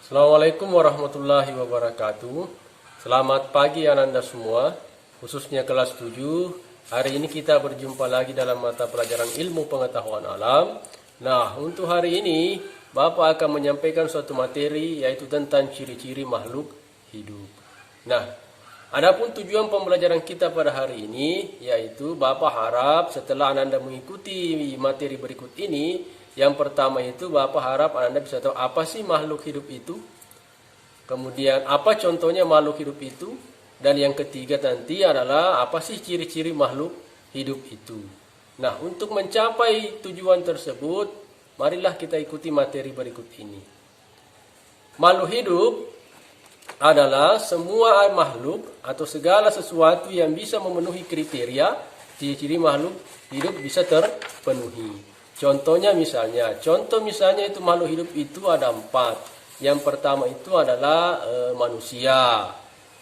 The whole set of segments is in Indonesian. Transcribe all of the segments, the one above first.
Assalamualaikum warahmatullahi wabarakatuh. Selamat pagi Ananda semua, khususnya kelas 7. Hari ini kita berjumpa lagi dalam mata pelajaran ilmu pengetahuan alam. Nah, untuk hari ini Bapak akan menyampaikan suatu materi yaitu tentang ciri-ciri makhluk hidup. Nah, adapun tujuan pembelajaran kita pada hari ini yaitu Bapak harap setelah Ananda mengikuti materi berikut ini, yang pertama itu Bapak harap Anda bisa tahu apa sih makhluk hidup itu. Kemudian apa contohnya makhluk hidup itu. Dan yang ketiga nanti adalah apa sih ciri-ciri makhluk hidup itu. Nah, untuk mencapai tujuan tersebut, marilah kita ikuti materi berikut ini. Makhluk hidup adalah semua makhluk atau segala sesuatu yang bisa memenuhi kriteria ciri-ciri makhluk hidup bisa terpenuhi. Contoh misalnya itu makhluk hidup itu ada 4. Yang pertama itu adalah manusia.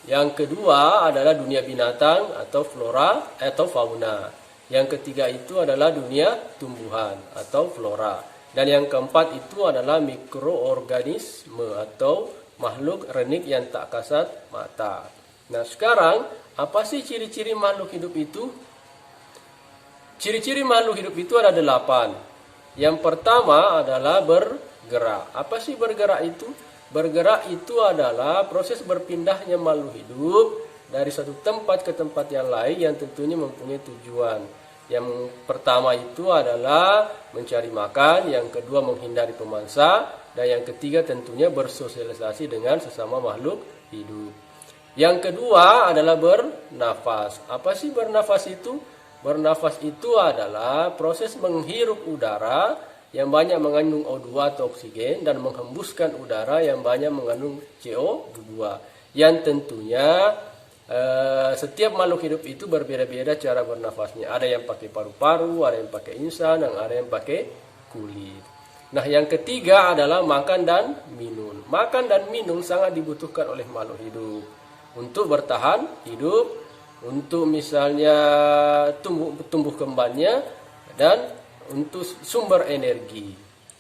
Yang kedua adalah dunia binatang atau flora atau fauna. Yang ketiga itu adalah dunia tumbuhan atau flora. Dan yang keempat itu adalah mikroorganisme atau makhluk renik yang tak kasat mata. Nah, sekarang apa sih ciri-ciri makhluk hidup itu? Ciri-ciri makhluk hidup itu ada 8. Yang pertama adalah bergerak. Apa sih bergerak itu? Bergerak itu adalah proses berpindahnya makhluk hidup dari satu tempat ke tempat yang lain yang tentunya mempunyai tujuan. Yang pertama itu adalah mencari makan, yang kedua menghindari pemangsa, dan yang ketiga tentunya bersosialisasi dengan sesama makhluk hidup. Yang kedua adalah bernafas. Apa sih bernafas itu? Bernafas itu adalah proses menghirup udara yang banyak mengandung O2 atau oksigen dan menghembuskan udara yang banyak mengandung CO2. Yang tentunya setiap makhluk hidup itu berbeda-beda cara bernafasnya. Ada yang pakai paru-paru, ada yang pakai insan, dan ada yang pakai kulit. Nah, yang ketiga adalah makan dan minum. Makan dan minum sangat dibutuhkan oleh makhluk hidup untuk bertahan hidup, untuk misalnya tumbuh kembangnya, dan untuk sumber energi,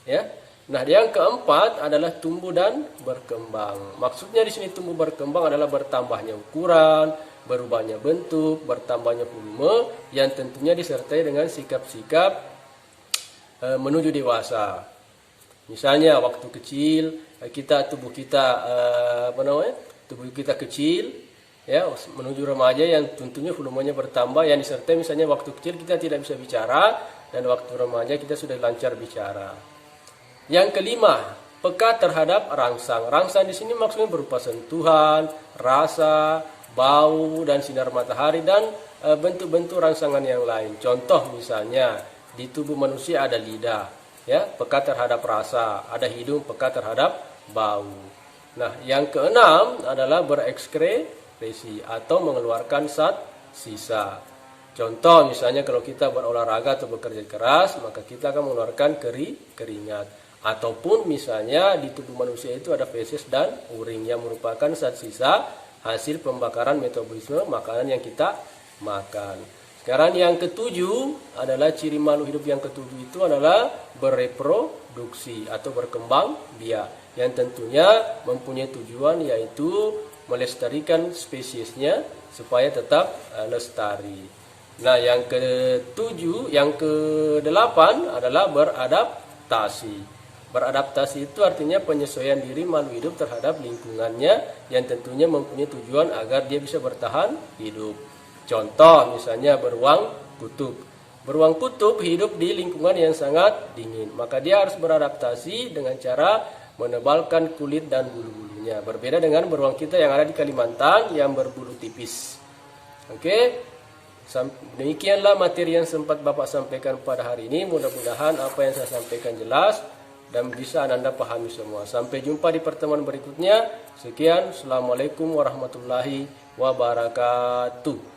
ya. Nah, yang keempat adalah tumbuh dan berkembang. Maksudnya di sini tumbuh berkembang adalah bertambahnya ukuran, berubahnya bentuk, bertambahnya volume, yang tentunya disertai dengan sikap-sikap menuju dewasa. Misalnya waktu kecil tubuh kita kecil, ya, menuju remaja yang tentunya volumenya bertambah, yang disertai misalnya waktu kecil kita tidak bisa bicara dan waktu remaja kita sudah lancar bicara. Yang kelima, peka terhadap rangsang. Rangsang di sini maksudnya berupa sentuhan, rasa, bau, dan sinar matahari dan bentuk-bentuk rangsangan yang lain. Contoh misalnya di tubuh manusia ada lidah, ya, peka terhadap rasa, ada hidung peka terhadap bau. Nah, yang keenam adalah berekskresi atau mengeluarkan zat sisa. Contoh misalnya kalau kita berolahraga atau bekerja keras, maka kita akan mengeluarkan keringat. Ataupun misalnya di tubuh manusia itu ada feses dan urin yang merupakan zat sisa hasil pembakaran metabolisme makanan yang kita makan. Sekarang yang ketujuh adalah ciri makhluk hidup yang ketujuh itu adalah bereproduksi atau berkembang biak, yang tentunya mempunyai tujuan yaitu melestarikan spesiesnya supaya tetap lestari. Nah, yang kedelapan adalah beradaptasi. Beradaptasi itu artinya penyesuaian diri makhluk hidup terhadap lingkungannya yang tentunya mempunyai tujuan agar dia bisa bertahan hidup. Contoh misalnya beruang kutub. Beruang kutub hidup di lingkungan yang sangat dingin, maka dia harus beradaptasi dengan cara menebalkan kulit dan bulu-bulunya. Berbeda dengan beruang kita yang ada di Kalimantan yang berbulu tipis. Oke. Demikianlah materi yang sempat Bapak sampaikan pada hari ini. Mudah-mudahan apa yang saya sampaikan jelas dan bisa Anda pahami semua. Sampai jumpa di pertemuan berikutnya. Sekian. Assalamualaikum warahmatullahi wabarakatuh.